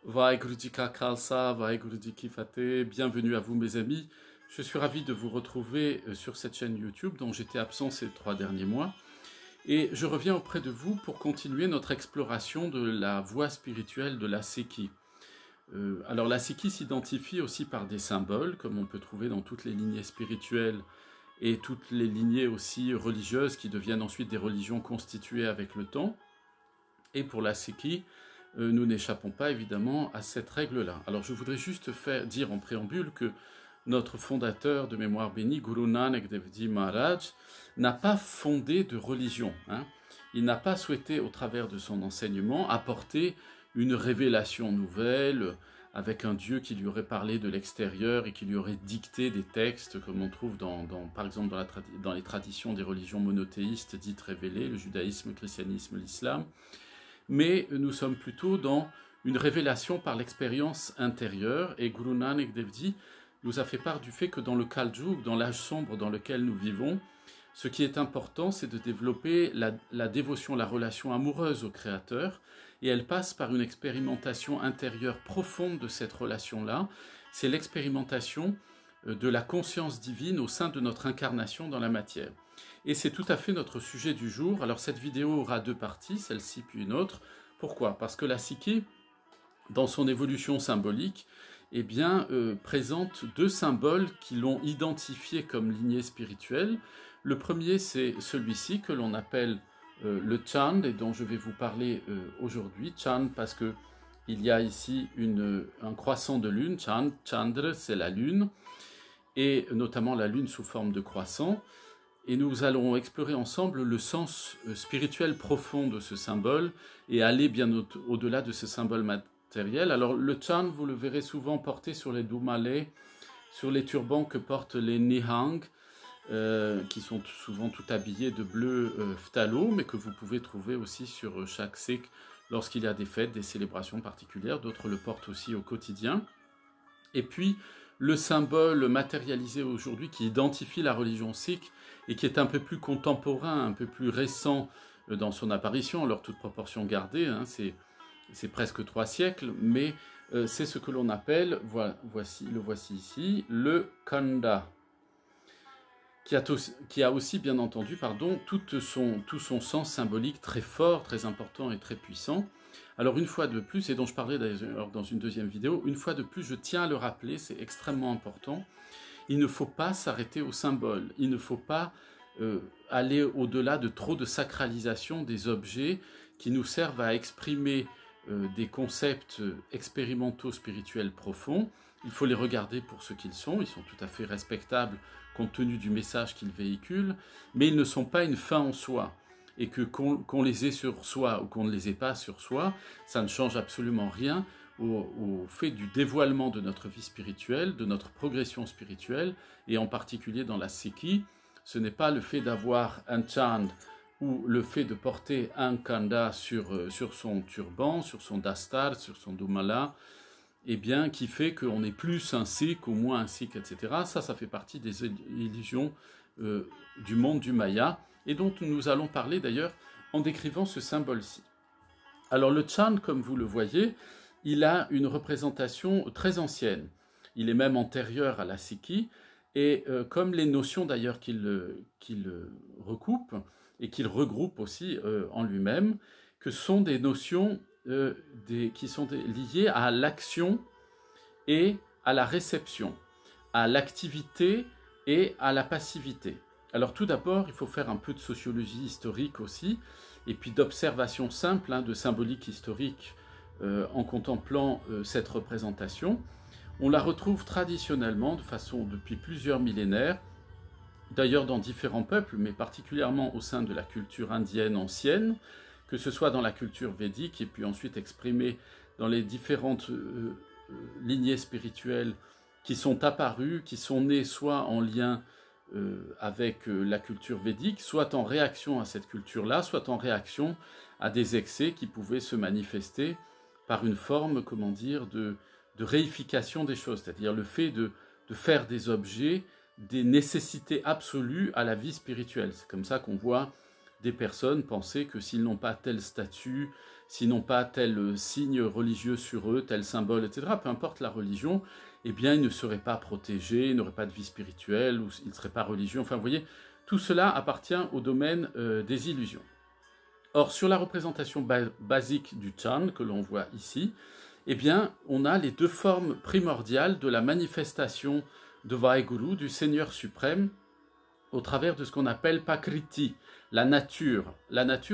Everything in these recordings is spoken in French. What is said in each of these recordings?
Vaheguru Ji Ka Khalsa, Vaheguru Ji Ki Fateh. Bienvenue à vous mes amis. Je suis ravi de vous retrouver sur cette chaîne YouTube dont j'étais absent ces 3 derniers mois. Et je reviens auprès de vous pour continuer notre exploration de la voie spirituelle de la Séki. Alors la Séki s'identifie aussi par des symboles, comme on peut trouver dans toutes les lignées spirituelles et toutes les lignées aussi religieuses qui deviennent ensuite des religions constituées avec le temps. Et pour la Séki, nous n'échappons pas évidemment à cette règle-là. Alors je voudrais juste dire en préambule que notre fondateur de mémoire bénie, Guru Nanak Dev Ji Maharaj, n'a pas fondé de religion. Il n'a pas souhaité, au travers de son enseignement, apporter une révélation nouvelle avec un Dieu qui lui aurait parlé de l'extérieur et qui lui aurait dicté des textes, comme on trouve par exemple dans les traditions des religions monothéistes dites révélées, le judaïsme, le christianisme, l'islam. Mais nous sommes plutôt dans une révélation par l'expérience intérieure, et Guru Nanak Dev Ji nous a fait part du fait que dans le Kal Yuga, dans l'âge sombre dans lequel nous vivons, ce qui est important, c'est de développer la dévotion, la relation amoureuse au Créateur, et elle passe par une expérimentation intérieure profonde de cette relation-là. C'est l'expérimentation de la conscience divine au sein de notre incarnation dans la matière. Et c'est tout à fait notre sujet du jour. Alors cette vidéo aura 2 parties, celle-ci puis une autre. Pourquoi? Parce que la Séki, dans son évolution symbolique, présente 2 symboles qui l'ont identifié comme lignée spirituelle. Le premier, c'est celui-ci que l'on appelle le Chand, et dont je vais vous parler aujourd'hui. Chand parce que il y a ici un croissant de lune, Chand, Chandra, c'est la lune, et notamment la lune sous forme de croissant. Et nous allons explorer ensemble le sens spirituel profond de ce symbole et aller bien au-delà de ce symbole matériel. Alors le Chand, vous le verrez souvent porté sur les Dumale, sur les turbans que portent les Nihang, qui sont souvent tout habillés de bleu phthalo, mais que vous pouvez trouver aussi sur chaque sikh lorsqu'il y a des fêtes, des célébrations particulières. D'autres le portent aussi au quotidien. Et puis le symbole matérialisé aujourd'hui qui identifie la religion sikh et qui est un peu plus contemporain, un peu plus récent dans son apparition, alors toute proportion gardée, c'est presque 3 siècles, mais c'est ce que l'on appelle, le voici ici, le Khanda, qui a aussi bien entendu tout son sens symbolique très fort, très important et très puissant. Alors une fois de plus, et dont je parlais d'ailleurs dans une deuxième vidéo, une fois de plus je tiens à le rappeler, c'est extrêmement important, il ne faut pas s'arrêter au symbole, il ne faut pas aller au-delà de trop de sacralisation des objets qui nous servent à exprimer des concepts expérimentaux spirituels profonds. Il faut les regarder pour ce qu'ils sont tout à fait respectables compte tenu du message qu'ils véhiculent, mais ils ne sont pas une fin en soi. Et que qu'on les ait sur soi ou qu'on ne les ait pas sur soi, ça ne change absolument rien au fait du dévoilement de notre vie spirituelle, de notre progression spirituelle, et en particulier dans la Séki. Ce n'est pas le fait d'avoir un chand ou le fait de porter un khanda sur son turban, sur son dastar, sur son dumala, qui fait qu'on est plus un sikh ou moins un sikh, etc. Ça fait partie des illusions du monde du Maya, et dont nous allons parler d'ailleurs en décrivant ce symbole-ci. Alors le Chand, comme vous le voyez, il a une représentation très ancienne. Il est même antérieur à la Séki, et comme les notions d'ailleurs qu'il recoupe, et qu'il regroupe aussi en lui-même, que sont des notions qui sont liées à l'action et à la réception, à l'activité et à la passivité. Alors tout d'abord, il faut faire un peu de sociologie historique aussi, et puis d'observation simple, de symbolique historique en contemplant cette représentation. On la retrouve traditionnellement, depuis plusieurs millénaires, d'ailleurs dans différents peuples, mais particulièrement au sein de la culture indienne ancienne, que ce soit dans la culture védique, et puis ensuite exprimée dans les différentes lignées spirituelles qui sont apparues, qui sont nées soit en lien avec la culture védique, soit en réaction à cette culture-là, soit en réaction à des excès qui pouvaient se manifester par une forme, de réification des choses, c'est-à-dire le fait de faire des objets des nécessités absolues à la vie spirituelle. C'est comme ça qu'on voit des personnes pensaient que s'ils n'ont pas tel statut, s'ils n'ont pas tel signe religieux sur eux, tel symbole, etc., peu importe la religion, eh bien, ils ne seraient pas protégés, ils n'auraient pas de vie spirituelle, ou ils ne seraient pas religieux. Enfin, vous voyez, tout cela appartient au domaine des illusions. Or, sur la représentation basique du Chan, que l'on voit ici, eh bien, on a les deux formes primordiales de la manifestation de Vaheguru, du Seigneur suprême, au travers de ce qu'on appelle Pakriti, la nature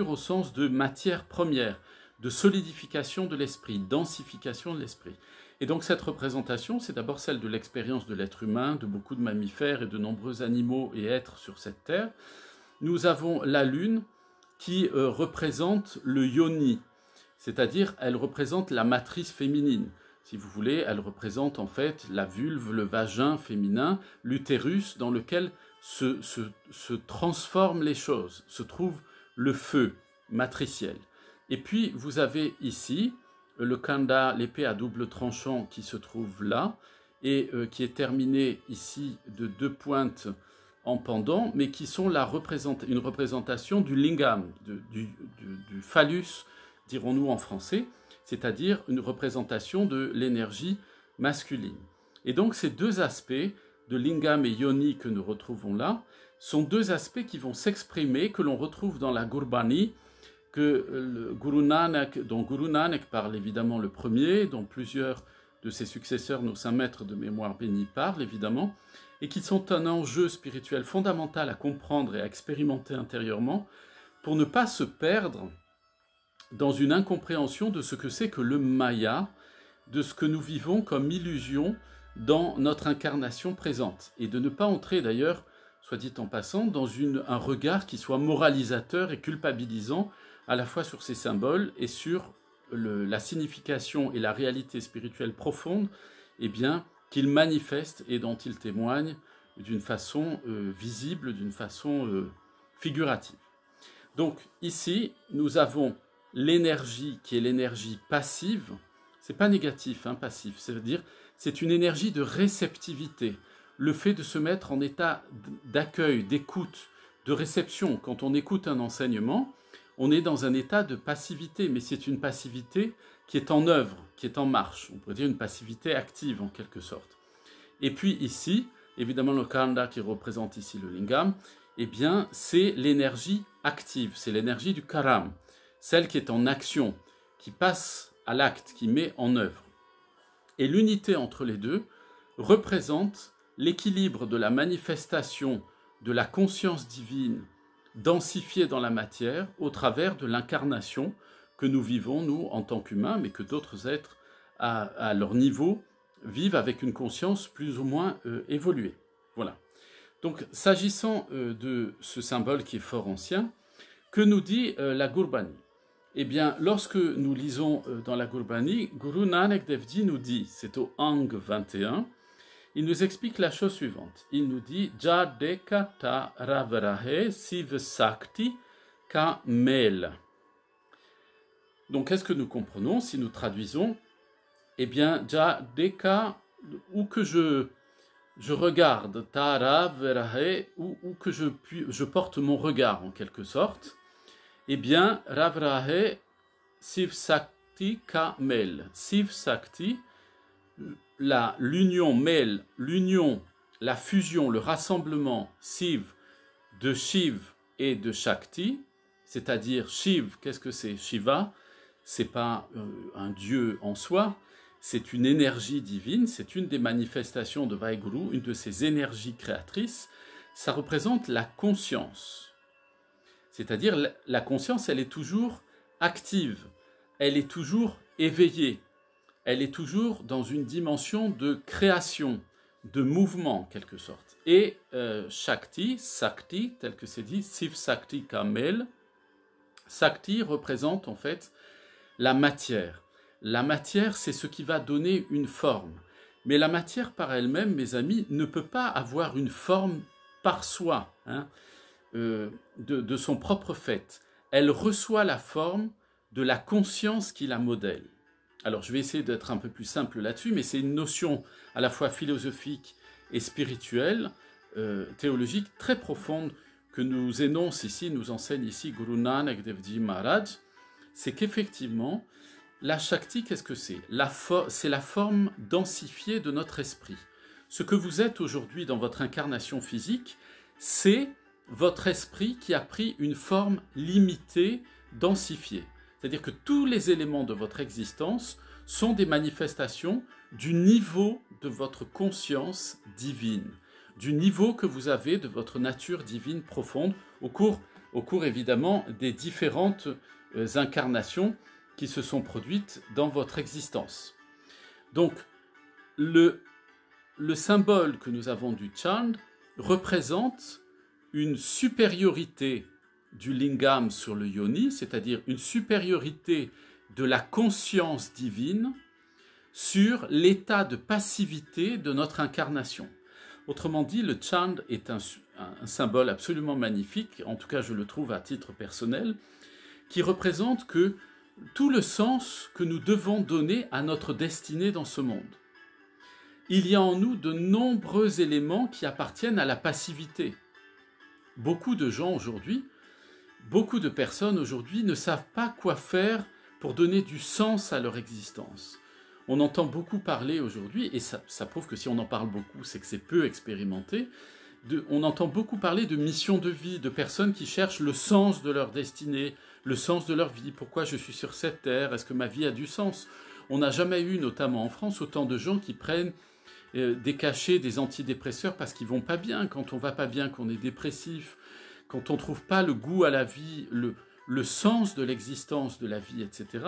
au sens de matière première, de solidification de l'esprit, densification de l'esprit. Et donc cette représentation, c'est d'abord celle de l'expérience de l'être humain, de beaucoup de mammifères et de nombreux animaux et êtres sur cette terre. Nous avons la lune qui représente le yoni, c'est-à-dire elle représente la matrice féminine. Si vous voulez, elle représente en fait la vulve, le vagin féminin, l'utérus dans lequel se transforment les choses, se trouve le feu matriciel. Et puis vous avez ici le khanda, l'épée à double tranchant qui se trouve là, et qui est terminé ici de deux pointes en pendant, mais qui sont une représentation du lingam, du phallus, dirons-nous en français, c'est-à-dire une représentation de l'énergie masculine. Et donc ces deux aspects, de lingam et yoni que nous retrouvons là, sont deux aspects qui vont s'exprimer, que l'on retrouve dans la Gurbani, dont Guru Nanak parle évidemment le premier, dont plusieurs de ses successeurs, nos saints maîtres de mémoire bénis, parlent évidemment, et qui sont un enjeu spirituel fondamental à comprendre et à expérimenter intérieurement, pour ne pas se perdre dans une incompréhension de ce que c'est que le Maya, de ce que nous vivons comme illusion dans notre incarnation présente, et de ne pas entrer d'ailleurs, soit dit en passant, dans un regard qui soit moralisateur et culpabilisant, à la fois sur ces symboles et sur la signification et la réalité spirituelle profonde, eh bien, qu'ils manifestent et dont ils témoignent d'une façon visible, d'une façon figurative. Donc ici, nous avons l'énergie qui est l'énergie passive. C'est pas négatif, hein, passif, c'est-à-dire c'est une énergie de réceptivité, le fait de se mettre en état d'accueil, d'écoute, de réception. Quand on écoute un enseignement, on est dans un état de passivité, mais c'est une passivité qui est en œuvre, qui est en marche. On pourrait dire une passivité active en quelque sorte. Et puis ici, évidemment le khanda qui représente ici le lingam, eh bien c'est l'énergie active, c'est l'énergie du karam, celle qui est en action, qui passe à l'acte, qui met en œuvre. Et l'unité entre les deux représente l'équilibre de la manifestation de la conscience divine densifiée dans la matière au travers de l'incarnation que nous vivons, nous, en tant qu'humains, mais que d'autres êtres, à leur niveau, vivent avec une conscience plus ou moins évoluée. Voilà. Donc, s'agissant de ce symbole qui est fort ancien, que nous dit la Gurbani? Eh bien, lorsque nous lisons dans la Gurbani, Guru Nanak Dev Ji nous dit, c'est au Ang 21, il nous explique la chose suivante. Il nous dit « Jadeka ta ravarahe siv sakti ka mel ». Donc, qu'est-ce que nous comprenons si nous traduisons? Eh bien, Jadeka, ou que je regarde, ta ravarahe, ou que je porte mon regard en quelque sorte, eh bien, Ravrahe Siv Sakti Ka Mel. Siv Sakti, l'union Mel, l'union, la fusion, le rassemblement Siv de Shiv et de Shakti, c'est-à-dire Shiv, qu'est-ce que c'est? Shiva, c'est pas un dieu en soi, c'est une énergie divine, c'est une des manifestations de Vaheguru, une de ses énergies créatrices, ça représente la conscience. C'est-à-dire, la conscience, elle est toujours active, elle est toujours éveillée, elle est toujours dans une dimension de création, de mouvement, en quelque sorte. Et Shakti, Sakti, tel que c'est dit, Siv Sakti Kamel, Sakti représente en fait la matière. La matière, c'est ce qui va donner une forme. Mais la matière par elle-même, mes amis, ne peut pas avoir une forme par soi, hein. De son propre fait. Elle reçoit la forme de la conscience qui la modèle. Alors je vais essayer d'être un peu plus simple là-dessus, mais c'est une notion à la fois philosophique et spirituelle, théologique, très profonde que nous énonce ici, nous enseigne ici Guru Nanak Dev Ji Maharaj, c'est qu'effectivement, la Shakti, qu'est-ce que c'est? C'est la forme densifiée de notre esprit. Ce que vous êtes aujourd'hui dans votre incarnation physique, c'est votre esprit qui a pris une forme limitée, densifiée. C'est-à-dire que tous les éléments de votre existence sont des manifestations du niveau de votre conscience divine, du niveau que vous avez de votre nature divine profonde au cours évidemment des différentes incarnations qui se sont produites dans votre existence. Donc, le symbole que nous avons du Chand représente une supériorité du lingam sur le yoni, c'est-à-dire une supériorité de la conscience divine sur l'état de passivité de notre incarnation. Autrement dit, le Chand est un symbole absolument magnifique, en tout cas je le trouve à titre personnel, qui représente tout le sens que nous devons donner à notre destinée dans ce monde. Il y a en nous de nombreux éléments qui appartiennent à la passivité. Beaucoup de gens aujourd'hui, beaucoup de personnes aujourd'hui ne savent pas quoi faire pour donner du sens à leur existence. On entend beaucoup parler aujourd'hui, et ça prouve que si on en parle beaucoup, c'est que c'est peu expérimenté, on entend beaucoup parler de mission de vie, de personnes qui cherchent le sens de leur destinée, le sens de leur vie, pourquoi je suis sur cette terre, est-ce que ma vie a du sens? On n'a jamais eu, notamment en France, autant de gens qui prennent des cachets, des antidépresseurs parce qu'ils vont pas bien. Quand on va pas bien, qu'on est dépressif, quand on trouve pas le goût à la vie, le sens de l'existence de la vie, etc.,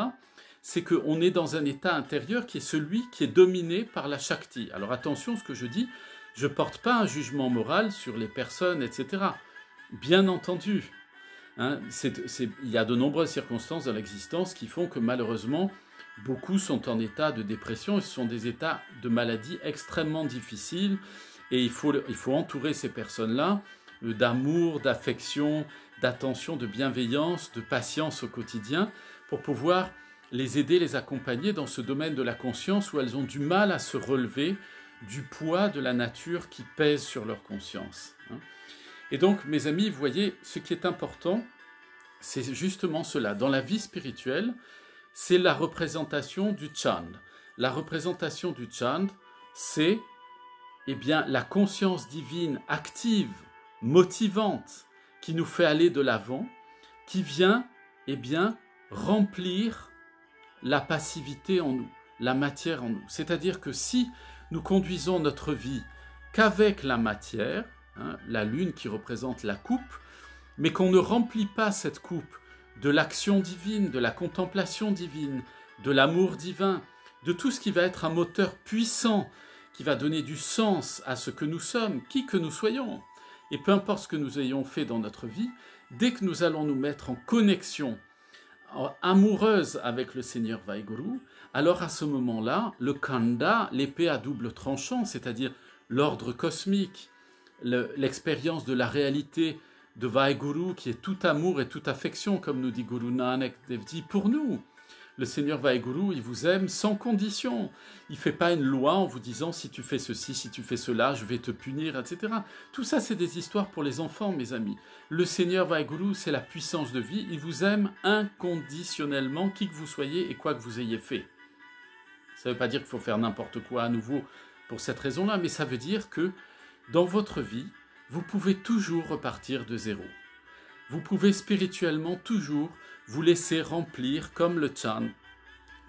c'est qu'on est dans un état intérieur qui est celui qui est dominé par la Shakti. Alors attention, ce que je dis, je porte pas un jugement moral sur les personnes, etc. Bien entendu, hein, il y a de nombreuses circonstances dans l'existence qui font que malheureusement, beaucoup sont en état de dépression et ce sont des états de maladie extrêmement difficiles et il faut entourer ces personnes-là d'amour, d'affection, d'attention, de bienveillance, de patience au quotidien pour pouvoir les aider, les accompagner dans ce domaine de la conscience où elles ont du mal à se relever du poids de la nature qui pèse sur leur conscience. Et donc, mes amis, vous voyez, ce qui est important, c'est justement cela. Dans la vie spirituelle, c'est la représentation du Chand. La représentation du Chand, c'est la conscience divine active, motivante, qui nous fait aller de l'avant, qui vient remplir la passivité en nous, la matière en nous. C'est-à-dire que si nous conduisons notre vie qu'avec la matière, la lune qui représente la coupe, mais qu'on ne remplit pas cette coupe de l'action divine, de la contemplation divine, de l'amour divin, de tout ce qui va être un moteur puissant, qui va donner du sens à ce que nous sommes, qui que nous soyons. Et peu importe ce que nous ayons fait dans notre vie, dès que nous allons nous mettre en connexion amoureuse avec le Seigneur Vaheguru, alors à ce moment-là, le Khanda, l'épée à double tranchant, c'est-à-dire l'ordre cosmique, l'expérience de la réalité de Vaheguru qui est tout amour et toute affection, comme nous dit Guru Nanak Dev Ji pour nous. Le Seigneur Vaheguru, il vous aime sans condition. Il ne fait pas une loi en vous disant si tu fais ceci, si tu fais cela, je vais te punir, etc. Tout ça, c'est des histoires pour les enfants, mes amis. Le Seigneur Vaheguru, c'est la puissance de vie. Il vous aime inconditionnellement, qui que vous soyez et quoi que vous ayez fait. Ça ne veut pas dire qu'il faut faire n'importe quoi à nouveau pour cette raison-là, mais ça veut dire que dans votre vie, vous pouvez toujours repartir de zéro. Vous pouvez spirituellement toujours vous laisser remplir, comme le Chand,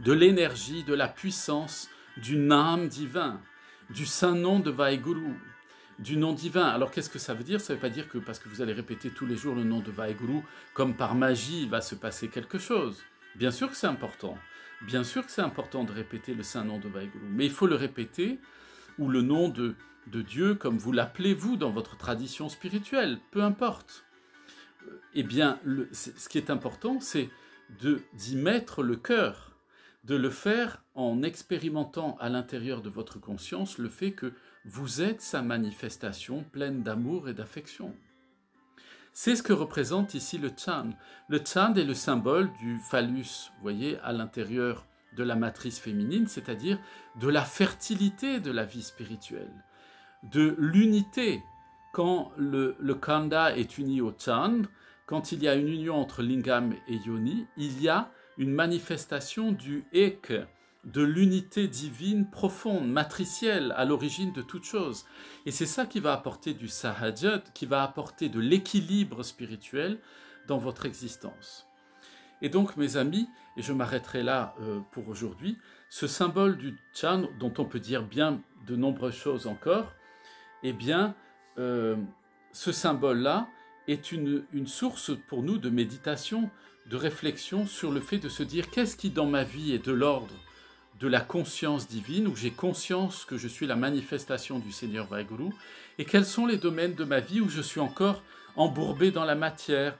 de l'énergie, de la puissance du Nam divin, du saint nom de Vaheguru, du nom divin. Alors qu'est-ce que ça veut dire? Ça ne veut pas dire que parce que vous allez répéter tous les jours le nom de Vaheguru, comme par magie, il va se passer quelque chose. Bien sûr que c'est important. Bien sûr que c'est important de répéter le saint nom de Vaheguru, mais il faut le répéter, ou le nom de Dieu, comme vous l'appelez vous dans votre tradition spirituelle, peu importe. Eh bien, ce qui est important, c'est d'y mettre le cœur, de le faire en expérimentant à l'intérieur de votre conscience le fait que vous êtes sa manifestation pleine d'amour et d'affection. C'est ce que représente ici le Chand. Le Chand est le symbole du phallus, vous voyez, à l'intérieur de la matrice féminine, c'est-à-dire de la fertilité de la vie spirituelle, de l'unité quand le Khanda est uni au Chand, quand il y a une union entre Lingam et Yoni, il y a une manifestation du Ek, de l'unité divine profonde, matricielle, à l'origine de toute chose. Et c'est ça qui va apporter du Sahajat, qui va apporter de l'équilibre spirituel dans votre existence. Et donc, mes amis, et je m'arrêterai là pour aujourd'hui, ce symbole du Chan, dont on peut dire bien de nombreuses choses encore, eh bien, ce symbole-là est une source pour nous de méditation, de réflexion sur le fait de se dire qu'est-ce qui dans ma vie est de l'ordre de la conscience divine, où j'ai conscience que je suis la manifestation du Seigneur Vaheguru, et quels sont les domaines de ma vie où je suis encore embourbé dans la matière,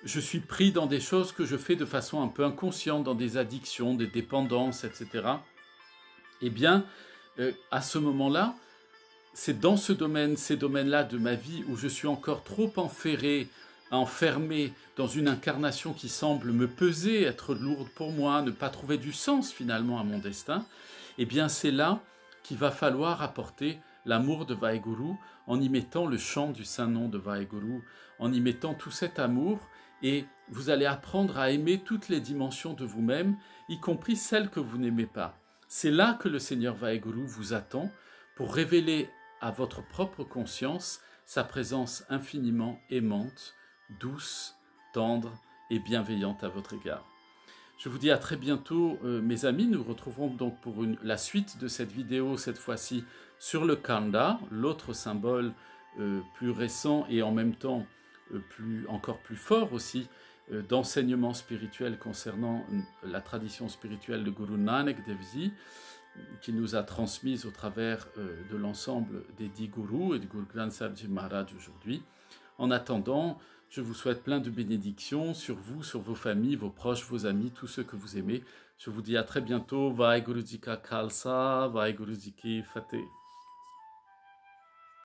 je suis pris dans des choses que je fais de façon un peu inconsciente, dans des addictions, des dépendances, etc. Eh bien, à ce moment-là, c'est dans ces domaines-là de ma vie où je suis encore trop enfermé dans une incarnation qui semble me peser, être lourde pour moi, ne pas trouver du sens finalement à mon destin, eh bien c'est là qu'il va falloir apporter l'amour de Vaheguru en y mettant le chant du Saint-Nom de Vaheguru, en y mettant tout cet amour, et vous allez apprendre à aimer toutes les dimensions de vous-même, y compris celles que vous n'aimez pas. C'est là que le Seigneur Vaheguru vous attend pour révéler à votre propre conscience sa présence infiniment aimante, douce, tendre et bienveillante à votre égard. Je vous dis à très bientôt, mes amis. Nous retrouverons donc pour la suite de cette vidéo, cette fois-ci sur le Khanda, l'autre symbole plus récent et en même temps encore plus fort aussi d'enseignement spirituel concernant la tradition spirituelle de Guru Nanak Dev Ji, qui nous a transmise au travers de l'ensemble des 10 gourous et du Guru Granth Sahib Ji Maharaj aujourd'hui. En attendant, je vous souhaite plein de bénédictions sur vous, sur vos familles, vos proches, vos amis, tous ceux que vous aimez. Je vous dis à très bientôt. Vaheguru Ji Ka Khalsa, Vaheguru Ji Ki Fateh.